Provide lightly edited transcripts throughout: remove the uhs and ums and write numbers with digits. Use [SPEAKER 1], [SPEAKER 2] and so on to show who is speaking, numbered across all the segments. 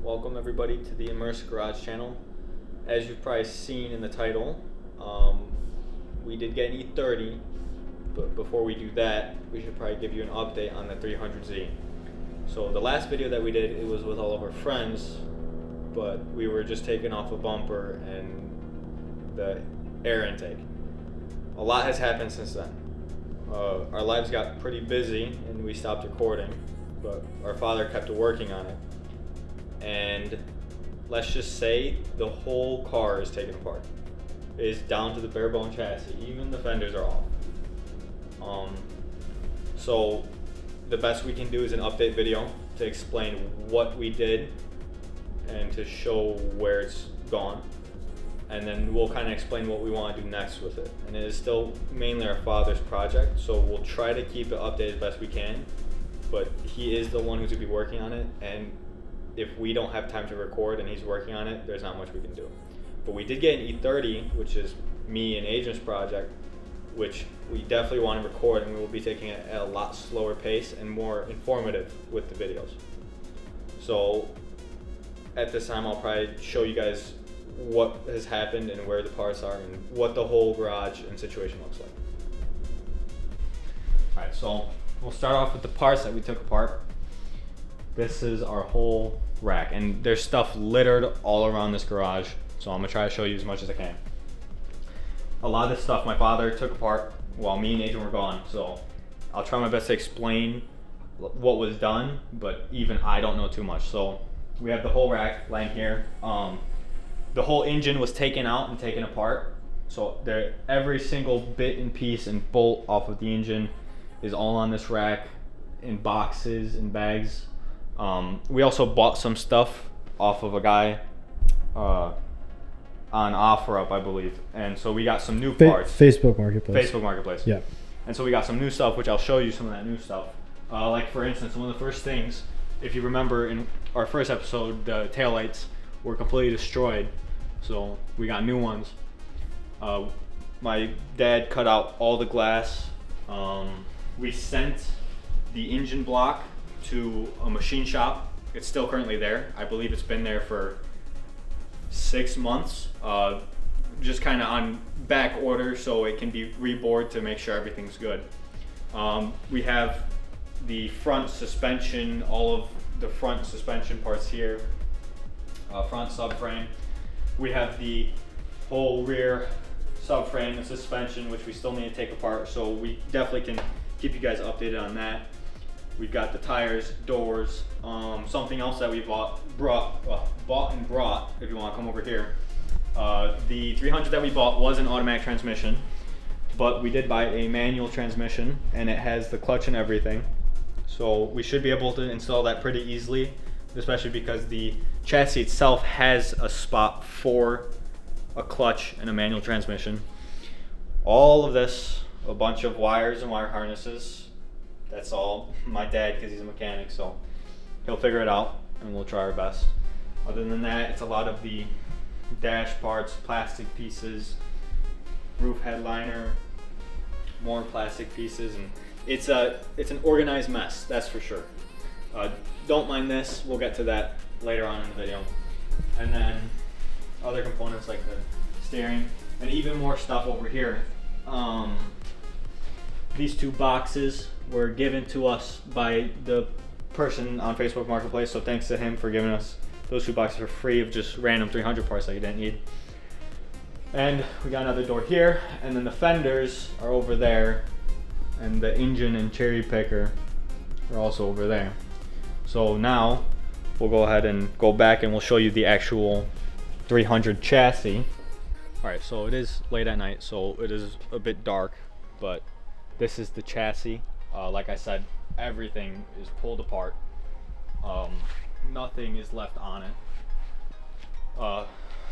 [SPEAKER 1] Welcome everybody to the Immerse Garage channel. As you've probably seen in the title, we did get an E30, but before we do that, we should probably give you an update on the 300Z. So the last video that we did, it was with all of our friends, but we were just taking off a bumper and the air intake. A lot has happened since then. Our lives got pretty busy and we stopped recording, but our father kept working on it. And let's just say the whole car is taken apart. It is down to the bare bone chassis. Even the fenders are off. So the best we can do is an update video to explain what we did and to show where it's gone. And then we'll kind of explain what we want to do next with it. And it is still mainly our father's project, so we'll try to keep it updated as best we can. But he is the one who's going to be working on it, and if we don't have time to record and he's working on it, there's not much we can do. But we did get an E30, which is me and Adrian's project, which we definitely want to record, and we will be taking it at a lot slower pace and more informative with the videos. So at this time, I'll probably show you guys what has happened and where the parts are and what the whole garage and situation looks like. Alright, so we'll start off with the parts that we took apart. This is our whole rack, and there's stuff littered all around this garage, so I'm gonna try to show you as much as I can. A lot of this stuff my father took apart while me and Adrian were gone, so I'll try my best to explain what was done, but even I don't know too much. So we have the whole rack laying here. The whole engine was taken out and taken apart, so every single bit and piece and bolt off of the engine is all on this rack in boxes and bags. We also bought some stuff off of a guy on OfferUp, I believe, and so we got some new parts.
[SPEAKER 2] Facebook Marketplace.
[SPEAKER 1] Yeah. And so we got some new stuff, which I'll show you some of that new stuff. Like for instance, one of the first things, if you remember in our first episode, the taillights were completely destroyed, so we got new ones. My dad cut out all the glass. We sent the engine block to a machine shop. It's still currently there. I believe it's been there for 6 months, just kind of on back order so it can be rebored to make sure everything's good. We have the front suspension, all of the front suspension parts here, front subframe. We have the whole rear subframe and suspension, which we still need to take apart, so we definitely can keep you guys updated on that. We've got the tires, doors, something else that we bought and brought, if you want to come over here. The 300 that we bought was an automatic transmission, but we did buy a manual transmission, and it has the clutch and everything. So we should be able to install that pretty easily, especially because the chassis itself has a spot for a clutch and a manual transmission. All of this, a bunch of wires and wire harnesses. That's all my dad, because he's a mechanic, so he'll figure it out and we'll try our best. Other than that, it's a lot of the dash parts, plastic pieces, roof headliner, more plastic pieces, and it's an organized mess, that's for sure. Don't mind this, we'll get to that later on in the video. And then other components like the steering and even more stuff over here. These two boxes were given to us by the person on Facebook Marketplace, so thanks to him for giving us those two boxes for free of just random 300 parts that you didn't need. And we got another door here, and then the fenders are over there, and the engine and cherry picker are also over there. So now we'll go ahead and go back and we'll show you the actual 300 chassis. Alright, so it is late at night, so it is a bit dark, but this is the chassis. Like I said, everything is pulled apart. Nothing is left on it.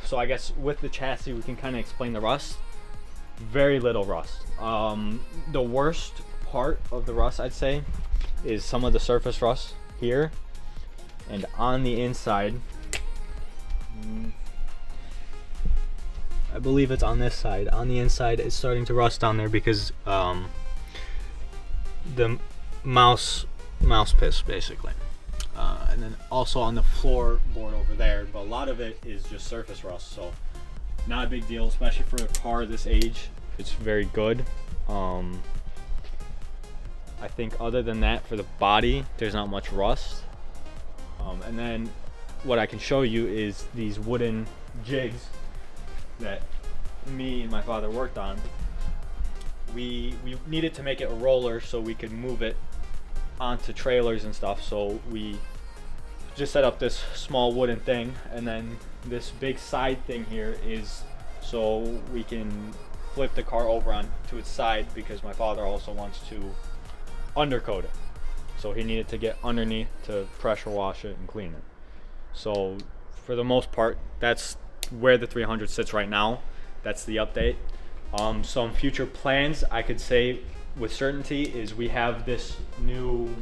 [SPEAKER 1] So I guess with the chassis, we can kind of explain the rust. Very little rust. The worst part of the rust, I'd say, is some of the surface rust here. And on the inside, I believe it's on this side. On the inside, it's starting to rust down there because the mouse piss, basically. and then also on the floorboard over there, but a lot of it is just surface rust, so not a big deal, especially for a car this age. It's very good. I think other than that, for the body, there's not much rust. And then what I can show you is these wooden jigs that me and my father worked on. We needed to make it a roller so we could move it onto trailers and stuff, so we just set up this small wooden thing, and then this big side thing here is so we can flip the car over onto its side, because my father also wants to undercoat it, so he needed to get underneath to pressure wash it and clean it. So for the most part, that's where the 300 sits right now. That's the update. Some future plans I could say with certainty is we have this new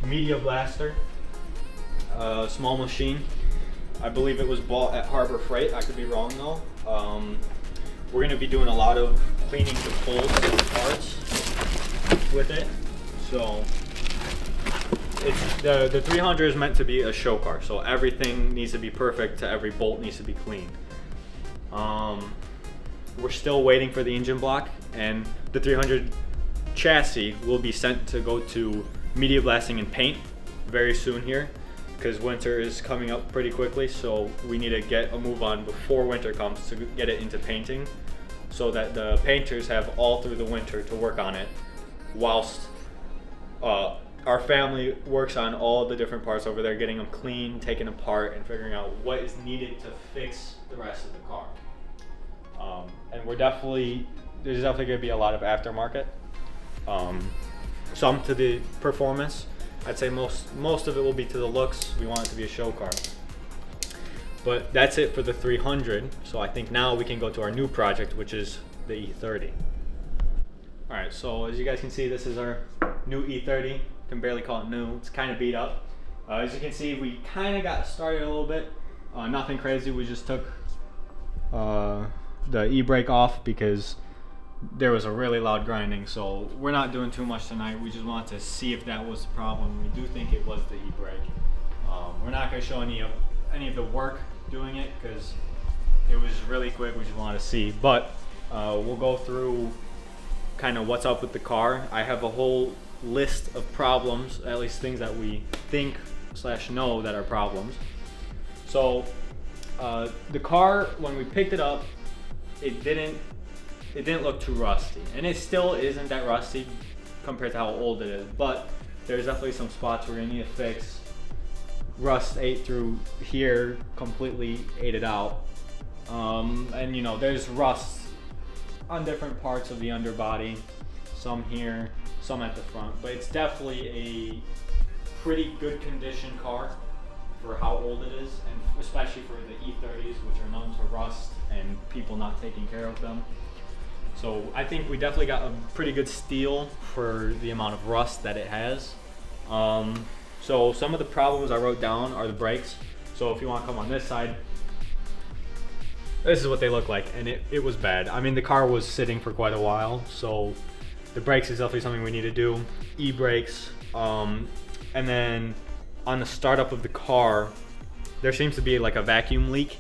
[SPEAKER 1] media blaster, small machine. I believe it was bought at Harbor Freight. I could be wrong though. We're going to be doing a lot of cleaning the bolts and parts with it. So it's the 300 is meant to be a show car, so everything needs to be perfect. Every bolt needs to be cleaned. We're still waiting for the engine block, and the 300 chassis will be sent to go to media blasting and paint very soon here, because winter is coming up pretty quickly, so we need to get a move on before winter comes to get it into painting, so that the painters have all through the winter to work on it, whilst our family works on all the different parts over there, getting them clean, taken apart, and figuring out what is needed to fix the rest of the car. And there's definitely going to be a lot of aftermarket. Some to the performance. I'd say most of it will be to the looks. We want it to be a show car. But that's it for the 300. So I think now we can go to our new project, which is the E30. All right, so as you guys can see, this is our new E30. Can barely call it new. It's kind of beat up. As you can see, we kind of got started a little bit. Nothing crazy. We just took the e-brake off because there was a really loud grinding. So we're not doing too much tonight. We just wanted to see if that was the problem. We do think it was the e-brake. We're not going to show any of the work doing it because it was really quick. We just wanted to see. But we'll go through kind of what's up with the car. I have a whole list of problems, at least things that we think / know that are problems. So the car, when we picked it up, it didn't look too rusty, and it still isn't that rusty compared to how old it is, but there's definitely some spots we're gonna need to fix. Rust ate through here, completely ate it out, and you know, there's rust on different parts of the underbody, some here, some at the front, but it's definitely a pretty good condition car for how old it is, and especially for the E30s, which are known to rust and people not taking care of them. So I think we definitely got a pretty good steal for the amount of rust that it has. So some of the problems I wrote down are the brakes. So if you want to come on this side, this is what they look like, and it was bad. I mean, the car was sitting for quite a while, so the brakes is definitely something we need to do. E-brakes, and then on the startup of the car, there seems to be like a vacuum leak.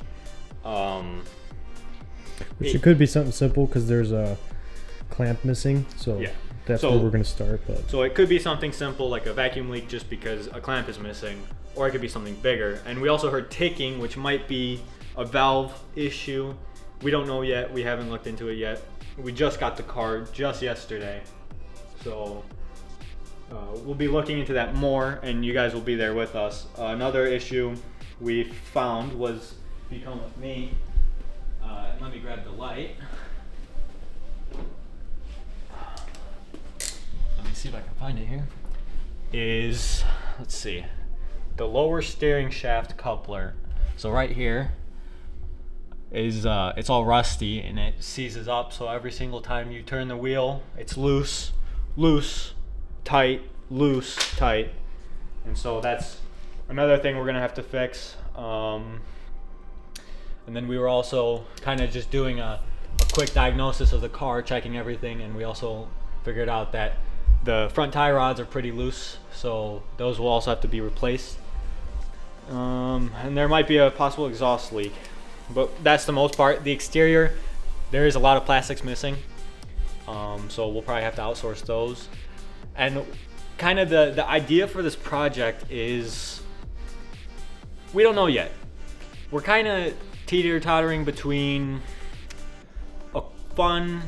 [SPEAKER 2] Which it could be something simple because there's a clamp missing, so yeah, that's where we're going to start. But
[SPEAKER 1] so it could be something simple like a vacuum leak just because a clamp is missing, or it could be something bigger. And we also heard ticking, which might be a valve issue. We don't know yet. We haven't looked into it yet. We just got the car just yesterday, so we'll be looking into that more, and you guys will be there with us. Another issue we found was, if you come with me, let me grab the light. Let me see if I can find it here. Is, let's see, the lower steering shaft coupler. So right here is it's all rusty and it seizes up. So every single time you turn the wheel, it's loose, tight, loose, tight. And so that's another thing we're gonna have to fix. And then we were also kind of just doing a quick diagnosis of the car, checking everything, and we also figured out that The front tie rods are pretty loose, so those will also have to be replaced. And there might be a possible exhaust leak, but that's the most part. The exterior, there is a lot of plastics missing, so we'll probably have to outsource those. And kind of the idea for this project is, we don't know yet. We're kind of teeter-tottering between a fun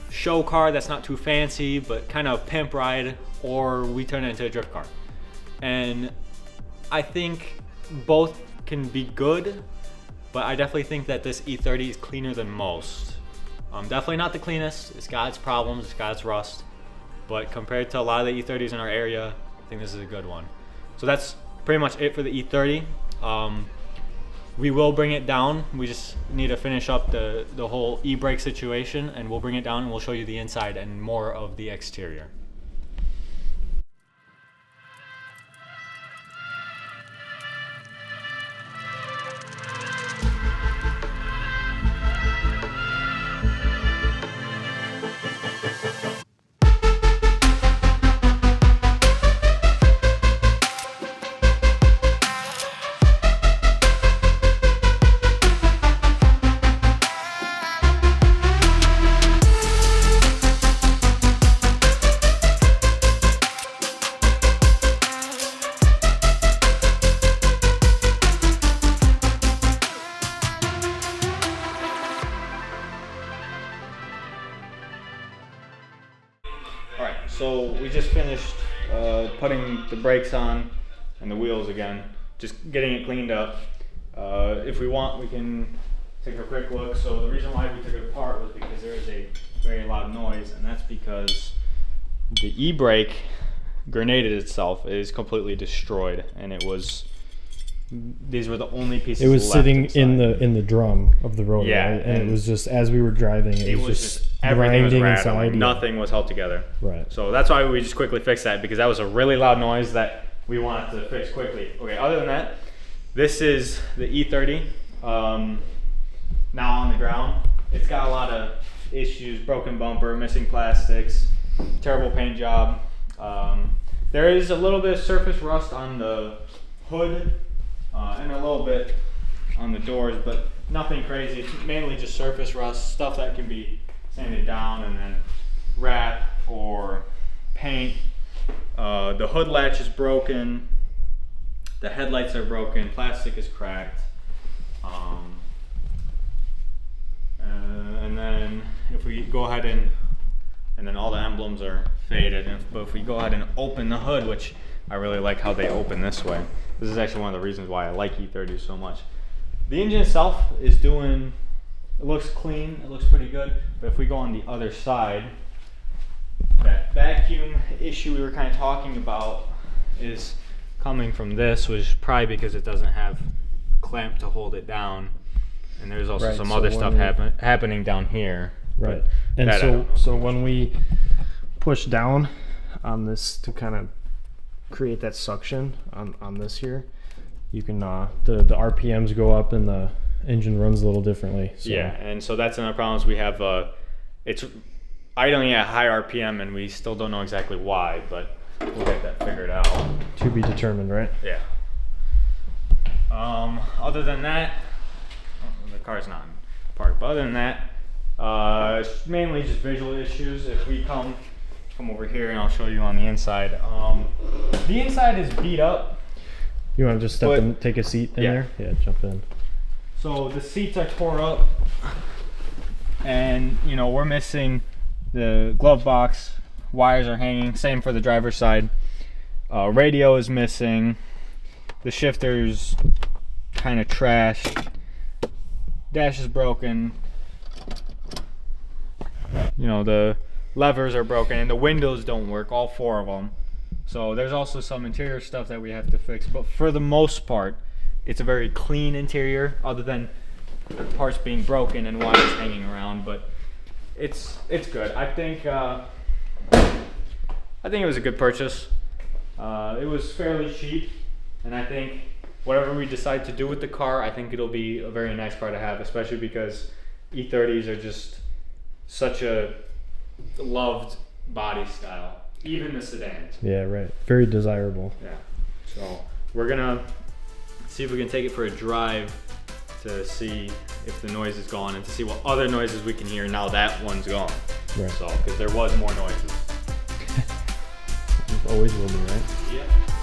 [SPEAKER 1] show car that's not too fancy but kind of a pimp ride, or we turn it into a drift car. And I think both can be good, but I definitely think that this E30 is cleaner than most. Definitely not the cleanest. It's got its problems, it's got its rust, but compared to a lot of the E30s in our area, I think this is a good one. So that's pretty much it for the E30. We will bring it down. We just need to finish up the whole e-brake situation, and we'll bring it down and we'll show you the inside and more of the exterior. So we just finished putting the brakes on and the wheels again, just getting it cleaned up. If we want, we can take a quick look. So the reason why we took it apart was because there is a very loud noise, and that's because the e-brake grenaded itself. It is completely destroyed, and it was, these were the only pieces left.
[SPEAKER 2] It was sitting
[SPEAKER 1] inside.
[SPEAKER 2] in the drum of the rotor,
[SPEAKER 1] yeah,
[SPEAKER 2] right? And it was just, as we were driving, it was just
[SPEAKER 1] everything was
[SPEAKER 2] grinding
[SPEAKER 1] rattling.
[SPEAKER 2] inside.
[SPEAKER 1] Nothing was held together.
[SPEAKER 2] Right.
[SPEAKER 1] So that's why we just quickly fixed that, because that was a really loud noise that we wanted to fix quickly. Okay, other than that, this is the E30 now on the ground. It's got a lot of issues: broken bumper, missing plastics, terrible paint job. There is a little bit of surface rust on the hood and a little bit on the doors, but nothing crazy. It's mainly just surface rust, stuff that can be sanded down and then wrap or paint. The hood latch is broken, the headlights are broken, plastic is cracked, and then if we go ahead and then all the emblems are faded. But if we go ahead and open the hood, which I really like how they open this way. This is actually one of the reasons why I like E30s so much. The engine itself is doing, it looks clean, it looks pretty good. But if we go on the other side, that vacuum issue we were kind of talking about is coming from this, which is probably because it doesn't have a clamp to hold it down. And there's also some other stuff happening down here.
[SPEAKER 2] Right. And so when we push down on this to kind of create that suction on this here, you can the RPMs go up and the engine runs a little differently. So.
[SPEAKER 1] Yeah, and so that's another problem is we have it's idling at high RPM and we still don't know exactly why, but we'll get that figured out.
[SPEAKER 2] To be determined, right?
[SPEAKER 1] Yeah. Other than that, the car's not in park, but other than that, it's mainly just visual issues. If we come over here and I'll show you on the inside. The inside is beat up.
[SPEAKER 2] You want to just step and take a seat in there? Yeah, jump in.
[SPEAKER 1] So the seats are tore up, and you know, we're missing the glove box. Wires are hanging. Same for the driver's side. Radio is missing. The shifter's kind of trashed. Dash is broken. You know, the levers are broken and the windows don't work, all four of them. So there's also some interior stuff that we have to fix, but for the most part it's a very clean interior, other than parts being broken and wires hanging around. But it's good. I think it was a good purchase. It was fairly cheap, and I think whatever we decide to do with the car, I think it'll be a very nice car to have, especially because E30s are just such a loved body style. even the sedans.
[SPEAKER 2] Yeah, right. Very desirable.
[SPEAKER 1] Yeah. So we're gonna see if we can take it for a drive to see if the noise is gone and to see what other noises we can hear now that one's gone.
[SPEAKER 2] Right.
[SPEAKER 1] So, because there was more noises.
[SPEAKER 2] Always will be, right?
[SPEAKER 1] Yeah.